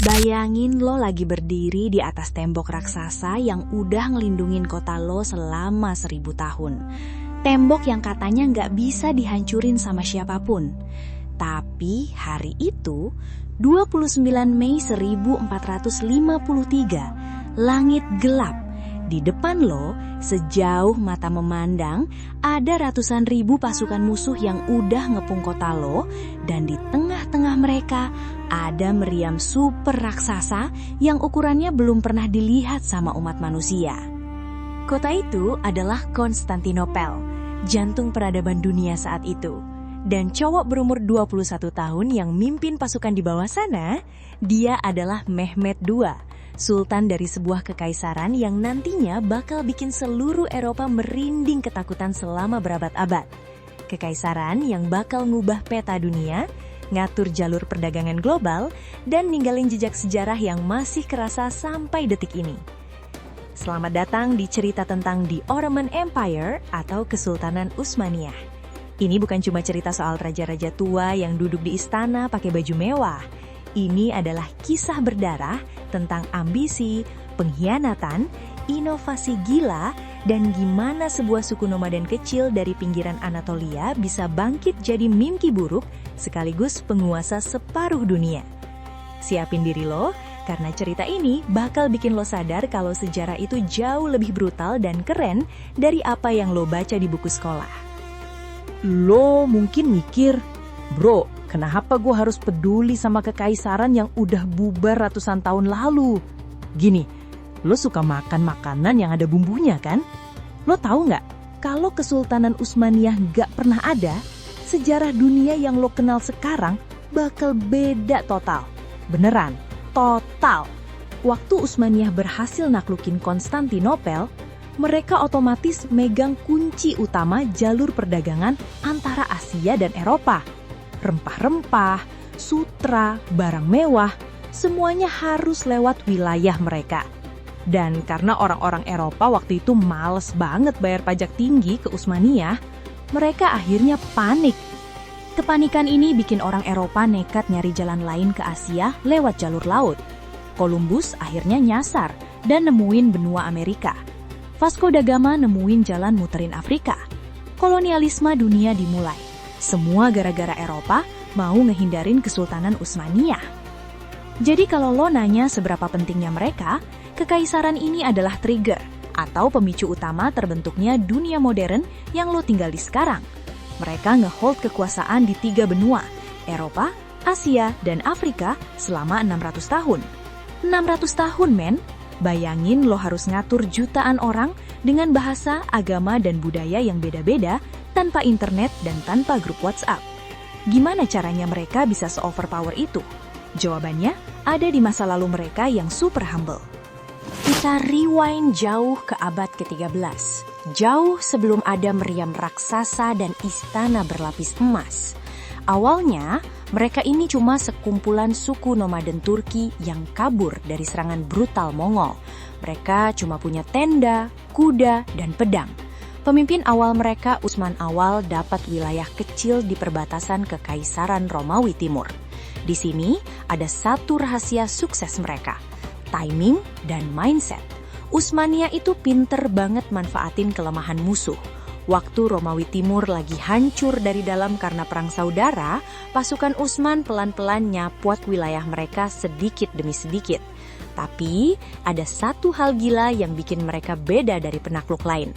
Bayangin lo lagi berdiri di atas tembok raksasa yang udah ngelindungin kota lo selama 1000 tahun. Tembok yang katanya nggak bisa dihancurin sama siapapun. Tapi hari itu, 29 Mei 1453, langit gelap. Di depan lo, sejauh mata memandang, ada ratusan ribu pasukan musuh yang udah ngepung kota lo, dan di tengah-tengah mereka ada meriam super raksasa yang ukurannya belum pernah dilihat sama umat manusia. Kota itu adalah Konstantinopel, jantung peradaban dunia saat itu. Dan cowok berumur 21 tahun yang mimpin pasukan di bawah sana, dia adalah Mehmed II, sultan dari sebuah kekaisaran yang nantinya bakal bikin seluruh Eropa merinding ketakutan selama berabad-abad. Kekaisaran yang bakal ngubah peta dunia, ngatur jalur perdagangan global, dan ninggalin jejak sejarah yang masih kerasa sampai detik ini. Selamat datang di cerita tentang The Ottoman Empire atau Kesultanan Utsmaniyah. Ini bukan cuma cerita soal raja-raja tua yang duduk di istana pakai baju mewah. Ini adalah kisah berdarah tentang ambisi, pengkhianatan, inovasi gila, dan gimana sebuah suku nomaden kecil dari pinggiran Anatolia bisa bangkit jadi mimpi buruk sekaligus penguasa separuh dunia. Siapin diri lo, karena cerita ini bakal bikin lo sadar kalau sejarah itu jauh lebih brutal dan keren dari apa yang lo baca di buku sekolah. Lo mungkin mikir, bro, kenapa gue harus peduli sama kekaisaran yang udah bubar ratusan tahun lalu? Gini, lo suka makan makanan yang ada bumbunya kan? Lo tahu nggak, kalau Kesultanan Utsmaniyah nggak pernah ada, sejarah dunia yang lo kenal sekarang bakal beda total. Beneran, total. Waktu Utsmaniyah berhasil naklukin Konstantinopel, mereka otomatis megang kunci utama jalur perdagangan antara Asia dan Eropa. Rempah-rempah, sutra, barang mewah, semuanya harus lewat wilayah mereka. Dan karena orang-orang Eropa waktu itu males banget bayar pajak tinggi ke Utsmaniyah, mereka akhirnya panik. Kepanikan ini bikin orang Eropa nekat nyari jalan lain ke Asia lewat jalur laut. Columbus akhirnya nyasar dan nemuin benua Amerika. Vasco da Gama nemuin jalan muterin Afrika. Kolonialisme dunia dimulai. Semua gara-gara Eropa mau ngehindarin Kesultanan Utsmaniyah. Jadi kalau lo nanya seberapa pentingnya mereka, kekaisaran ini adalah trigger atau pemicu utama terbentuknya dunia modern yang lo tinggal di sekarang. Mereka ngehold kekuasaan di 3 benua, Eropa, Asia, dan Afrika selama 600 tahun. 600 tahun, men! Bayangin lo harus ngatur jutaan orang dengan bahasa, agama, dan budaya yang beda-beda tanpa internet dan tanpa grup WhatsApp. Gimana caranya mereka bisa se-overpower itu? Jawabannya ada di masa lalu mereka yang super humble. Kita rewind jauh ke abad ke-13. Jauh sebelum ada meriam raksasa dan istana berlapis emas. Awalnya, mereka ini cuma sekumpulan suku nomaden Turki yang kabur dari serangan brutal Mongol. Mereka cuma punya tenda, kuda, dan pedang. Pemimpin awal mereka, Utsman Awal, dapat wilayah kecil di perbatasan Kekaisaran Romawi Timur. Di sini ada satu rahasia sukses mereka, timing dan mindset. Utsmaniyah itu pinter banget manfaatin kelemahan musuh. Waktu Romawi Timur lagi hancur dari dalam karena perang saudara, pasukan Utsman pelan-pelan nyapot wilayah mereka sedikit demi sedikit. Tapi ada satu hal gila yang bikin mereka beda dari penakluk lain.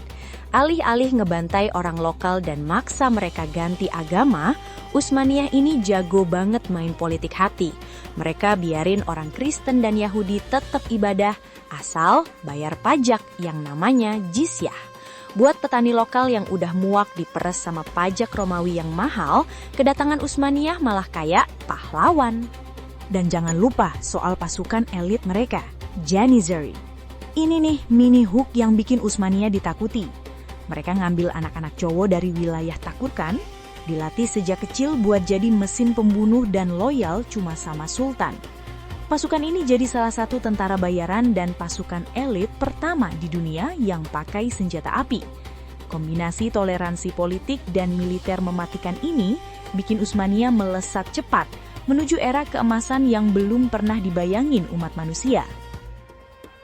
Alih-alih ngebantai orang lokal dan maksa mereka ganti agama, Utsmaniyah ini jago banget main politik hati. Mereka biarin orang Kristen dan Yahudi tetap ibadah asal bayar pajak yang namanya jizyah. Buat petani lokal yang udah muak diperes sama pajak Romawi yang mahal, kedatangan Utsmaniyah malah kayak pahlawan. Dan jangan lupa soal pasukan elit mereka, Janizary. Ini nih mini hook yang bikin Utsmaniyah ditakuti. Mereka ngambil anak-anak cowok dari wilayah Takurkan, dilatih sejak kecil buat jadi mesin pembunuh dan loyal cuma sama sultan. Pasukan ini jadi salah satu tentara bayaran dan pasukan elit pertama di dunia yang pakai senjata api. Kombinasi toleransi politik dan militer mematikan ini bikin Utsmaniyah melesat cepat menuju era keemasan yang belum pernah dibayangin umat manusia.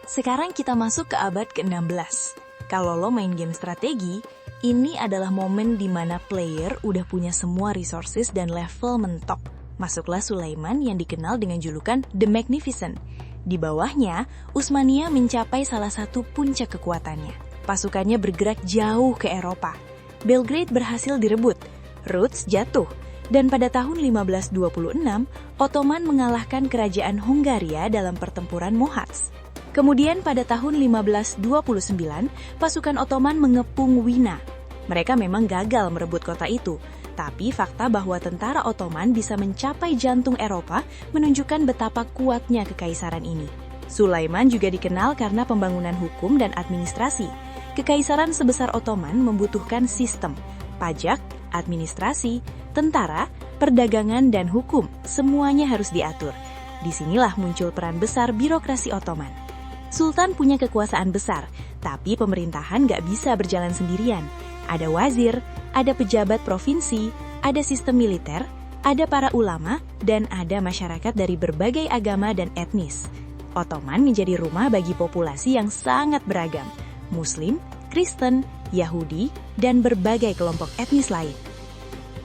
Sekarang kita masuk ke abad ke-16. Kalau lo main game strategi, ini adalah momen di mana player udah punya semua resources dan level mentok. Masuklah Sulaiman yang dikenal dengan julukan The Magnificent. Di bawahnya, Utsmaniyah mencapai salah satu puncak kekuatannya. Pasukannya bergerak jauh ke Eropa. Belgrade berhasil direbut, Rhodes jatuh, dan pada tahun 1526, Ottoman mengalahkan kerajaan Hungaria dalam pertempuran Mohacs. Kemudian pada tahun 1529, pasukan Ottoman mengepung Wina. Mereka memang gagal merebut kota itu, tapi fakta bahwa tentara Ottoman bisa mencapai jantung Eropa menunjukkan betapa kuatnya kekaisaran ini. Sulaiman juga dikenal karena pembangunan hukum dan administrasi. Kekaisaran sebesar Ottoman membutuhkan sistem, pajak, administrasi, tentara, perdagangan, dan hukum. Semuanya harus diatur. Disinilah muncul peran besar birokrasi Ottoman. Sultan punya kekuasaan besar, tapi pemerintahan nggak bisa berjalan sendirian. Ada wazir, ada pejabat provinsi, ada sistem militer, ada para ulama, dan ada masyarakat dari berbagai agama dan etnis. Ottoman menjadi rumah bagi populasi yang sangat beragam. Muslim, Kristen, Yahudi, dan berbagai kelompok etnis lain.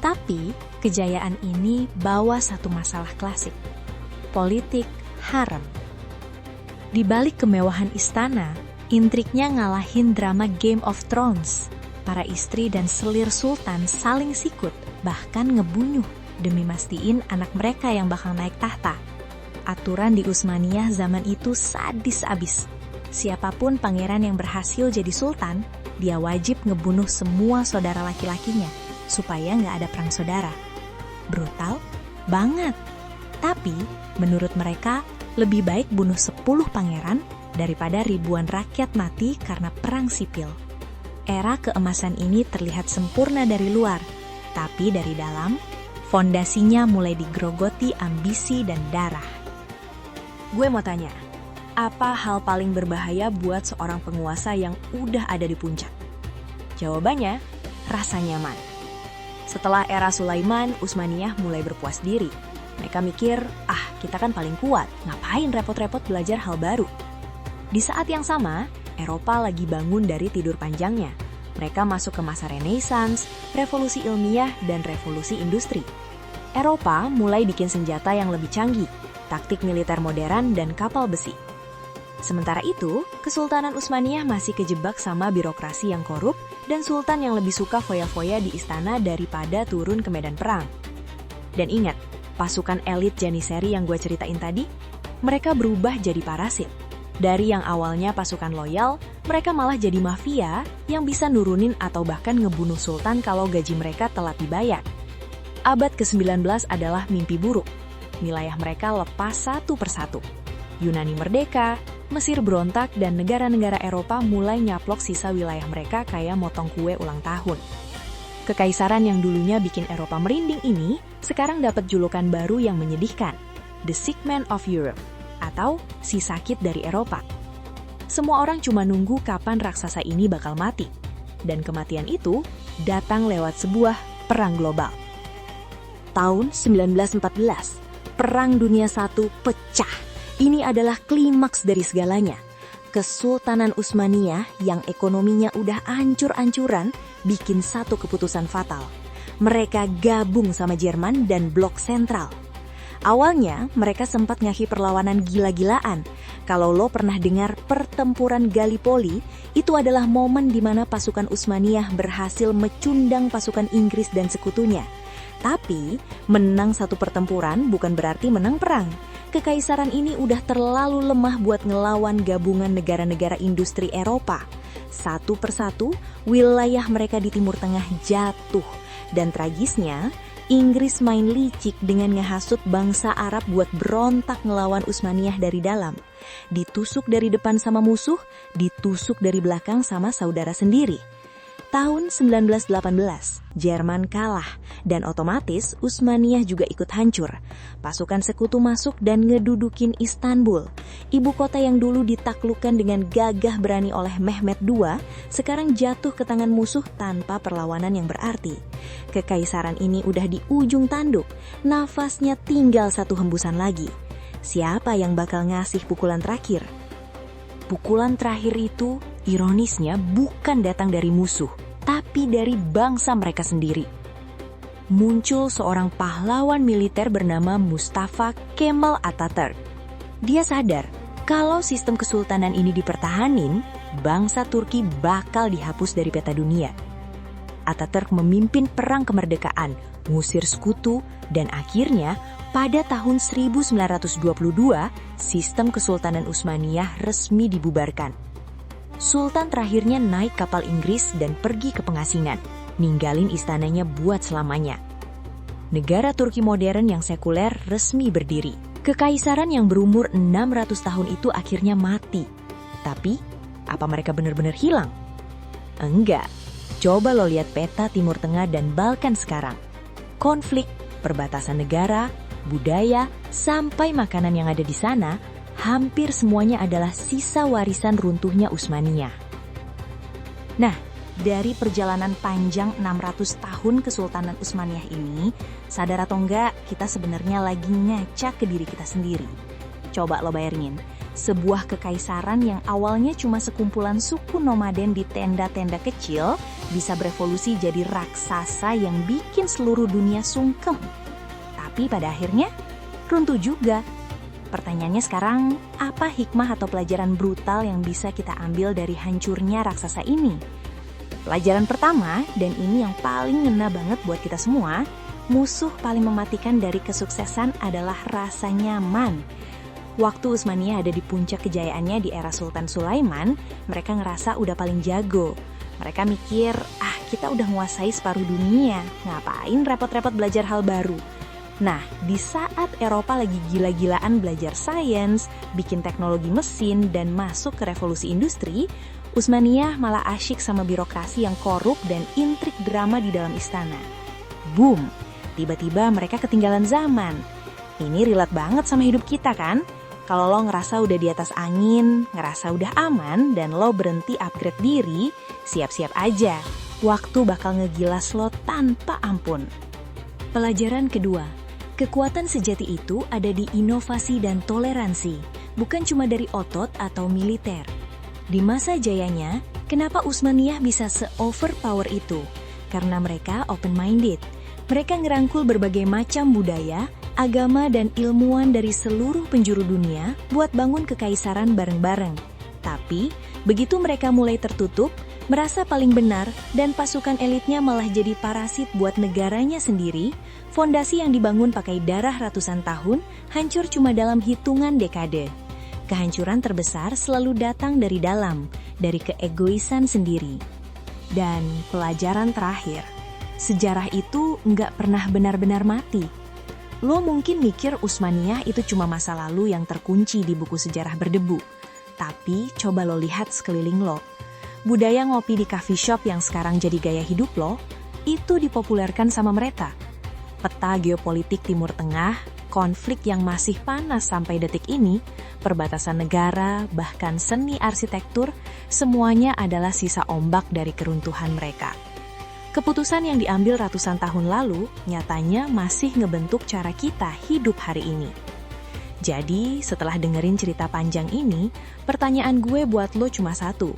Tapi, kejayaan ini bawa satu masalah klasik. Politik harem. Di balik kemewahan istana, intriknya ngalahin drama Game of Thrones. Para istri dan selir sultan saling sikut, bahkan ngebunuh demi mastiin anak mereka yang bakal naik tahta. Aturan di Utsmaniyah zaman itu sadis abis. Siapapun pangeran yang berhasil jadi sultan, dia wajib ngebunuh semua saudara laki-lakinya, supaya nggak ada perang saudara. Brutal banget. Tapi, menurut mereka, lebih baik bunuh 10 pangeran daripada ribuan rakyat mati karena perang sipil. Era keemasan ini terlihat sempurna dari luar, tapi dari dalam, fondasinya mulai digerogoti ambisi dan darah. Gue mau tanya, apa hal paling berbahaya buat seorang penguasa yang udah ada di puncak? Jawabannya, rasa nyaman. Setelah era Sulaiman, Utsmaniyah mulai berpuas diri. Mereka mikir, kita kan paling kuat, ngapain repot-repot belajar hal baru? Di saat yang sama, Eropa lagi bangun dari tidur panjangnya. Mereka masuk ke masa Renaissance, revolusi ilmiah, dan revolusi industri. Eropa mulai bikin senjata yang lebih canggih, taktik militer modern, dan kapal besi. Sementara itu, Kesultanan Utsmaniyah masih kejebak sama birokrasi yang korup dan sultan yang lebih suka foya-foya di istana daripada turun ke medan perang. Dan ingat, pasukan elit Janissary yang gue ceritain tadi, mereka berubah jadi parasit. Dari yang awalnya pasukan loyal, mereka malah jadi mafia yang bisa nurunin atau bahkan ngebunuh sultan kalau gaji mereka telat dibayar. Abad ke-19 adalah mimpi buruk. Wilayah mereka lepas satu persatu. Yunani merdeka, Mesir berontak, dan negara-negara Eropa mulai nyaplok sisa wilayah mereka kayak motong kue ulang tahun. Kekaisaran yang dulunya bikin Eropa merinding ini sekarang dapat julukan baru yang menyedihkan, The Sick Man of Europe, atau si sakit dari Eropa. Semua orang cuma nunggu kapan raksasa ini bakal mati, dan kematian itu datang lewat sebuah perang global. Tahun 1914, Perang Dunia I pecah. Ini adalah klimaks dari segalanya. Kesultanan Utsmaniyah yang ekonominya udah ancur-ancuran bikin satu keputusan fatal. Mereka gabung sama Jerman dan Blok Sentral. Awalnya mereka sempat ngakhiri perlawanan gila-gilaan. Kalau lo pernah dengar pertempuran Gallipoli, itu adalah momen di mana pasukan Utsmaniyah berhasil mecundang pasukan Inggris dan sekutunya. Tapi, menang satu pertempuran bukan berarti menang perang. Kekaisaran ini udah terlalu lemah buat ngelawan gabungan negara-negara industri Eropa. Satu persatu, wilayah mereka di Timur Tengah jatuh. Dan tragisnya, Inggris main licik dengan ngehasut bangsa Arab buat berontak ngelawan Utsmaniyah dari dalam. Ditusuk dari depan sama musuh, ditusuk dari belakang sama saudara sendiri. Tahun 1918, Jerman kalah dan otomatis Utsmaniyah juga ikut hancur. Pasukan sekutu masuk dan ngedudukin Istanbul. Ibu kota yang dulu ditaklukkan dengan gagah berani oleh Mehmed II, sekarang jatuh ke tangan musuh tanpa perlawanan yang berarti. Kekaisaran ini udah di ujung tanduk, nafasnya tinggal satu hembusan lagi. Siapa yang bakal ngasih pukulan terakhir? Pukulan terakhir itu, ironisnya, bukan datang dari musuh, tapi dari bangsa mereka sendiri. Muncul seorang pahlawan militer bernama Mustafa Kemal Atatürk. Dia sadar kalau sistem kesultanan ini dipertahanin, bangsa Turki bakal dihapus dari peta dunia. Atatürk memimpin perang kemerdekaan, ngusir sekutu, dan akhirnya pada tahun 1922, sistem Kesultanan Utsmaniyah resmi dibubarkan. Sultan terakhirnya naik kapal Inggris dan pergi ke pengasingan, ninggalin istananya buat selamanya. Negara Turki modern yang sekuler resmi berdiri. Kekaisaran yang berumur 600 tahun itu akhirnya mati. Tapi, apa mereka benar-benar hilang? Enggak. Coba lo lihat peta Timur Tengah dan Balkan sekarang. Konflik, perbatasan negara, budaya, sampai makanan yang ada di sana, hampir semuanya adalah sisa warisan runtuhnya Utsmaniyah. Nah, dari perjalanan panjang 600 tahun Kesultanan Utsmaniyah ini, sadar atau enggak, kita sebenarnya lagi ngaca ke diri kita sendiri. Coba lo bayangin, sebuah kekaisaran yang awalnya cuma sekumpulan suku nomaden di tenda-tenda kecil, bisa berevolusi jadi raksasa yang bikin seluruh dunia sungkem. Tapi pada akhirnya, runtuh juga. Pertanyaannya sekarang, apa hikmah atau pelajaran brutal yang bisa kita ambil dari hancurnya raksasa ini? Pelajaran pertama, dan ini yang paling ngena banget buat kita semua, musuh paling mematikan dari kesuksesan adalah rasa nyaman. Waktu Utsmaniyah ada di puncak kejayaannya di era Sultan Sulaiman, mereka ngerasa udah paling jago. Mereka mikir, kita udah menguasai separuh dunia, ngapain repot-repot belajar hal baru? Nah, di saat Eropa lagi gila-gilaan belajar sains, bikin teknologi mesin, dan masuk ke revolusi industri, Utsmaniyah malah asyik sama birokrasi yang korup dan intrik drama di dalam istana. Boom! Tiba-tiba mereka ketinggalan zaman. Ini relate banget sama hidup kita kan? Kalau lo ngerasa udah di atas angin, ngerasa udah aman, dan lo berhenti upgrade diri, siap-siap aja. Waktu bakal ngegilas lo tanpa ampun. Pelajaran kedua. Kekuatan sejati itu ada di inovasi dan toleransi, bukan cuma dari otot atau militer. Di masa jayanya, kenapa Utsmaniyah bisa se-overpower itu? Karena mereka open-minded. Mereka ngerangkul berbagai macam budaya, agama, dan ilmuwan dari seluruh penjuru dunia buat bangun kekaisaran bareng-bareng. Tapi, begitu mereka mulai tertutup, merasa paling benar, dan pasukan elitnya malah jadi parasit buat negaranya sendiri, fondasi yang dibangun pakai darah ratusan tahun hancur cuma dalam hitungan dekade. Kehancuran terbesar selalu datang dari dalam, dari keegoisan sendiri. Dan pelajaran terakhir, sejarah itu nggak pernah benar-benar mati. Lo mungkin mikir Utsmaniyah itu cuma masa lalu yang terkunci di buku sejarah berdebu. Tapi coba lo lihat sekeliling lo. Budaya ngopi di coffee shop yang sekarang jadi gaya hidup lo, itu dipopulerkan sama mereka. Peta geopolitik Timur Tengah, konflik yang masih panas sampai detik ini, perbatasan negara, bahkan seni arsitektur, semuanya adalah sisa ombak dari keruntuhan mereka. Keputusan yang diambil ratusan tahun lalu, nyatanya masih ngebentuk cara kita hidup hari ini. Jadi, setelah dengerin cerita panjang ini, pertanyaan gue buat lo cuma satu.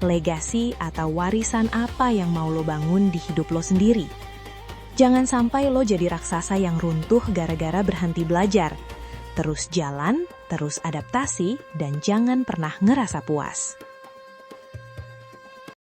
Legasi atau warisan apa yang mau lo bangun di hidup lo sendiri? Jangan sampai lo jadi raksasa yang runtuh gara-gara berhenti belajar. Terus jalan, terus adaptasi, dan jangan pernah ngerasa puas.